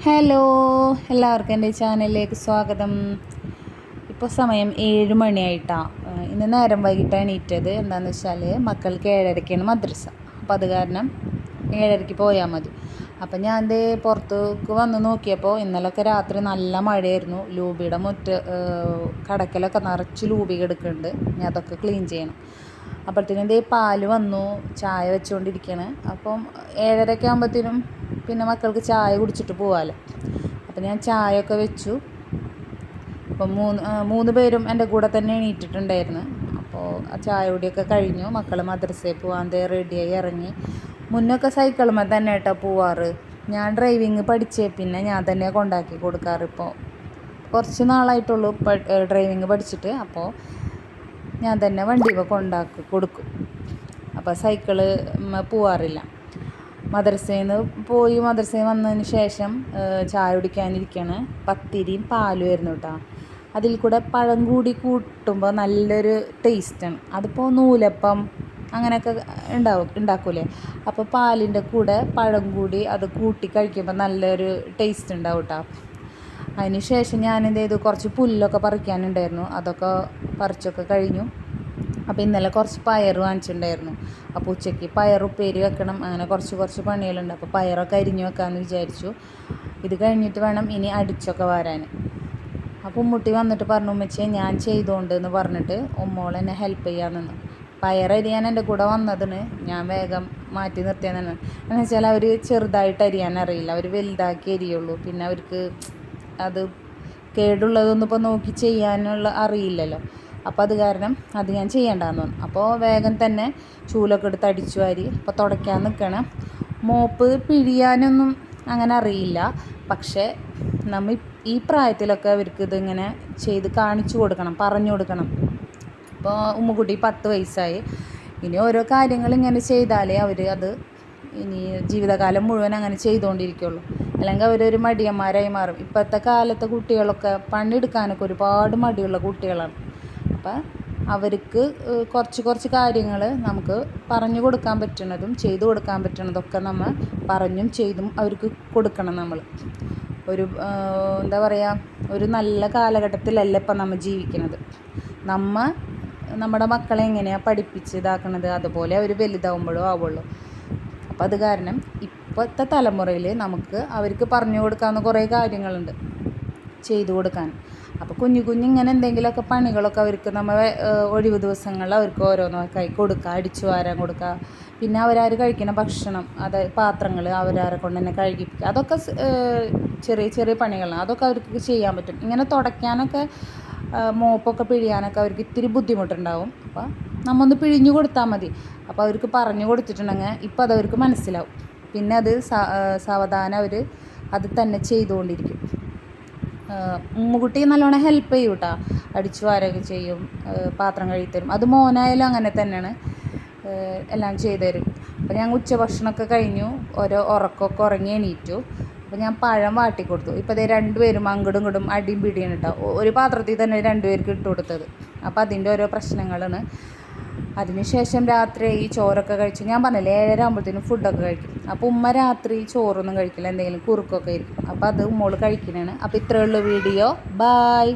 Hello, എല്ലാവർക്കും എൻ്റെ ചാനലിലേക്ക് സ്വാഗതം. ഇപ്പോൾ സമയം 7 മണിയായിട്ടാണ്. ഇന്ന് നേരം വൈകിട്ടാണ് എണീറ്റത്. എന്താണെന്ന് വെച്ചാൽ മക്കൾക്ക് 7:30ക്കാണ് മദ്രസ. അപ്പോൾ അത് കാരണം 7:30ക്ക് പോയാൽ മതി. അപ്പം ഞാൻ ദേ പുറത്തേക്ക് വന്ന് നോക്കിയപ്പോൾ ഇന്നലൊക്കെ രാത്രി നല്ല മഴയായിരുന്നു. ലൂബിയുടെ കടക്കലൊക്കെ നിറച്ച് ലൂബി കിടക്കുന്നുണ്ട്. ഞാൻ അതൊക്കെ ക്ലീൻ ചെയ്യണം. അപ്പോഴത്തേനും ദേ പാല് വന്നു, ചായ വെച്ചുകൊണ്ടിരിക്കുകയാണ്. അപ്പം 7:30 ആകുമ്പോഴത്തേനും പിന്നെ മക്കൾക്ക് ചായ കുടിച്ചിട്ട് പോകാമല്ലോ. അപ്പം ഞാൻ ചായയൊക്കെ വെച്ചു. അപ്പം മൂന്ന് പേരും എൻ്റെ കൂടെ തന്നെ എണീറ്റിട്ടുണ്ടായിരുന്നു. അപ്പോൾ ആ ചായ കുടിയൊക്കെ കഴിഞ്ഞു. മക്കൾ മദ്രസയിൽ പോകാൻ റെഡിയായി ഇറങ്ങി. മുന്നൊക്കെ സൈക്കിളുമ്മേ തന്നെ കേട്ടോ പോവാറ്. ഞാൻ ഡ്രൈവിങ് പഠിച്ചേ പിന്നെ ഞാൻ തന്നെ കൊണ്ടാക്കി കൊടുക്കാറ്. ഇപ്പോൾ കുറച്ച് നാളായിട്ടുള്ളൂ ഡ്രൈവിങ് പഠിച്ചിട്ട്. അപ്പോൾ ഞാൻ തന്നെ വണ്ടിയൊക്കെ കൊണ്ടാക്കി കൊടുക്കും. അപ്പോൾ സൈക്കിള് പോവാറില്ല. മദ്രസയിൽ വന്നതിന് ശേഷം ചായ കുടിക്കാനിരിക്കുകയാണ്. പത്തിരിയും പാലുമായിരുന്നു കേട്ടോ. അതിൽ കൂടെ പഴം കൂടി കൂട്ടുമ്പോൾ നല്ലൊരു ടേസ്റ്റാണ്. അതിപ്പോൾ നൂലപ്പം അങ്ങനെയൊക്കെ ഉണ്ടാക്കൂലേ. അപ്പോൾ പാലിൻ്റെ കൂടെ പഴം കൂടി അത് കൂട്ടി കഴിക്കുമ്പോൾ നല്ലൊരു ടേസ്റ്റ് ഉണ്ടാവും കേട്ടോ. അതിന് ശേഷം ഞാനെന്ത് ചെയ്തു, കുറച്ച് പുല്ലൊക്കെ പറിക്കാനുണ്ടായിരുന്നു. അതൊക്കെ പറിച്ചൊക്കെ കഴിഞ്ഞു. അപ്പോൾ ഇന്നലെ കുറച്ച് പയർ വാങ്ങിച്ചിട്ടുണ്ടായിരുന്നു. അപ്പോൾ ഉച്ചയ്ക്ക് പയർ ഉപ്പേരി വെക്കണം. അങ്ങനെ കുറച്ച് പണികളുണ്ട്. അപ്പോൾ പയറൊക്കെ അരിഞ്ഞ് വെക്കാമെന്ന് വിചാരിച്ചു. ഇത് കഴിഞ്ഞിട്ട് വേണം ഇനി അടിച്ചൊക്കെ വരാൻ. അപ്പോൾ ഉമ്മുട്ടി വന്നിട്ട് പറഞ്ഞു, ഉമ്മച്ചിയെ ഞാൻ ചെയ്തുകൊണ്ട് എന്ന് പറഞ്ഞിട്ട് ഉമ്മോൾ എന്നെ ഹെൽപ്പ് ചെയ്യാൻ നിന്ന്. പയറരിയാൻ എൻ്റെ കൂടെ വന്നതിന് ഞാൻ വേഗം മാറ്റി നിർത്തിയതാണ്. എന്ന് വെച്ചാൽ അവർ ചെറുതായിട്ട് അരിയാൻ അറിയില്ല, അവർ വലുതാക്കി അരിയുള്ളൂ. പിന്നെ അവർക്ക് അത് കേടുള്ളതൊന്നും ഇപ്പോൾ നോക്കി ചെയ്യാനുള്ള അറിയില്ലല്ലോ. അപ്പോൾ അത് കാരണം അത് ഞാൻ ചെയ്യേണ്ടതെന്ന് പറഞ്ഞു. അപ്പോൾ വേഗം തന്നെ ചൂലൊക്കെ എടുത്ത് അടിച്ചു വാരി അപ്പോൾ തുടയ്ക്കാൻ നിൽക്കണം. മോപ്പ് പിഴിയാനൊന്നും അങ്ങനെ അറിയില്ല. പക്ഷേ നമ്മൾ ഈ പ്രായത്തിലൊക്കെ അവർക്ക് ഇതിങ്ങനെ ചെയ്ത് കാണിച്ചു കൊടുക്കണം, പറഞ്ഞു കൊടുക്കണം. ഇപ്പോൾ ഉമ്മുകുട്ടി 10 വയസ്സായി. ഇനി ഓരോ കാര്യങ്ങൾ ഇങ്ങനെ ചെയ്താലേ അവർ അത് ഇനി ജീവിതകാലം മുഴുവൻ അങ്ങനെ ചെയ്തുകൊണ്ടിരിക്കുള്ളൂ. അല്ലെങ്കിൽ അവരൊരു മടിയന്മാരായി മാറും. ഇപ്പോഴത്തെ കാലത്തെ കുട്ടികളൊക്കെ പണിയെടുക്കാനൊക്കെ ഒരുപാട് മടിയുള്ള കുട്ടികളാണ്. അപ്പം അവർക്ക് കുറച്ച് കാര്യങ്ങൾ നമുക്ക് പറഞ്ഞു കൊടുക്കാൻ പറ്റുന്നതും ചെയ്തു കൊടുക്കാൻ പറ്റുന്നതൊക്കെ നമ്മൾ പറഞ്ഞും ചെയ്തും അവർക്ക് കൊടുക്കണം. നമ്മൾ എന്താ പറയുക, ഒരു നല്ല കാലഘട്ടത്തിലല്ല ഇപ്പം നമ്മൾ ജീവിക്കുന്നത്. നമ്മുടെ മക്കളെ എങ്ങനെയാണ് പഠിപ്പിച്ച് ഇതാക്കണത്, അതുപോലെ അവർ വലുതാവുമ്പോഴും ആവുള്ളൂ. അപ്പം അത് കാരണം ഇപ്പോഴത്തെ തലമുറയിൽ നമുക്ക് അവർക്ക് പറഞ്ഞു കൊടുക്കാവുന്ന കുറേ കാര്യങ്ങളുണ്ട് ചെയ്തു കൊടുക്കാൻ. അപ്പോൾ കുഞ്ഞിങ്ങനെ എന്തെങ്കിലുമൊക്കെ പണികളൊക്കെ അവർക്ക് നമ്മൾ ഒഴിവ് ദിവസങ്ങളിൽ അവർക്ക് ഓരോന്നൊക്കെ കൊടുക്കുക, അടിച്ചു വാരാൻ കൊടുക്കുക. പിന്നെ അവരാർ കഴിക്കുന്ന ഭക്ഷണം, പാത്രങ്ങൾ അവരാരെ കൊണ്ട് തന്നെ കഴുകിപ്പിക്കുക. അതൊക്കെ ചെറിയ പണികളാണ്. അതൊക്കെ അവർക്ക് ചെയ്യാൻ പറ്റും. ഇങ്ങനെ തുടയ്ക്കാനൊക്കെ മോപ്പൊക്കെ പിഴിയാനൊക്കെ അവർക്ക് ഇത്തിരി ബുദ്ധിമുട്ടുണ്ടാവും. അപ്പോൾ നമ്മൊന്ന് പിഴിഞ്ഞു കൊടുത്താൽ മതി. അപ്പോൾ അവർക്ക് പറഞ്ഞു കൊടുത്തിട്ടുണ്ടെങ്കിൽ ഇപ്പം അതവർക്ക് മനസ്സിലാവും. പിന്നെ അത് സാവധാനം അവർ അത് തന്നെ ചെയ്തുകൊണ്ടിരിക്കും. ഉമ്മുകുട്ടി നല്ലോണം ഹെൽപ്പ് ചെയ്യും കേട്ടോ. അടിച്ചു വാരൊക്കെ ചെയ്യും, പാത്രം കഴുകിത്തരും. അത് മോനായാലും അങ്ങനെ തന്നെയാണ്, എല്ലാം ചെയ്തു തരും. അപ്പോൾ ഞാൻ ഉച്ചഭക്ഷണമൊക്കെ കഴിഞ്ഞു, ഉറക്കമൊക്കെ ഉറങ്ങി എണീറ്റു. അപ്പോൾ ഞാൻ പഴം വാട്ടിക്കൊടുത്തു. ഇപ്പോൾ അതേ 2 പേരും അങ്ങോട്ടും ഇങ്ങോട്ടും അടിയും പിടിയാണ് കേട്ടോ. ഒരു പാത്രത്തിൽ തന്നെ 2 പേർക്ക് ഇട്ട് കൊടുത്തത്. അപ്പോൾ അതിൻ്റെ ഓരോ പ്രശ്നങ്ങളാണ്. അതിനുശേഷം രാത്രി ഈ ചോറൊക്കെ കഴിച്ചു. ഞാൻ പറഞ്ഞില്ലേ 7:30 ആകുമ്പോഴത്തേനും ഫുഡൊക്കെ കഴിക്കും. അപ്പോൾ ഉമ്മ രാത്രി ചോറൊന്നും കഴിക്കില്ല, എന്തെങ്കിലും കുറുക്കൊക്കെ ആയിരിക്കും. അപ്പോൾ അത് ഉമ്മോൾ കഴിക്കുന്നതാണ്. അപ്പോൾ ഇത്രയേ ഉള്ളൂ വീഡിയോ. ബായ്.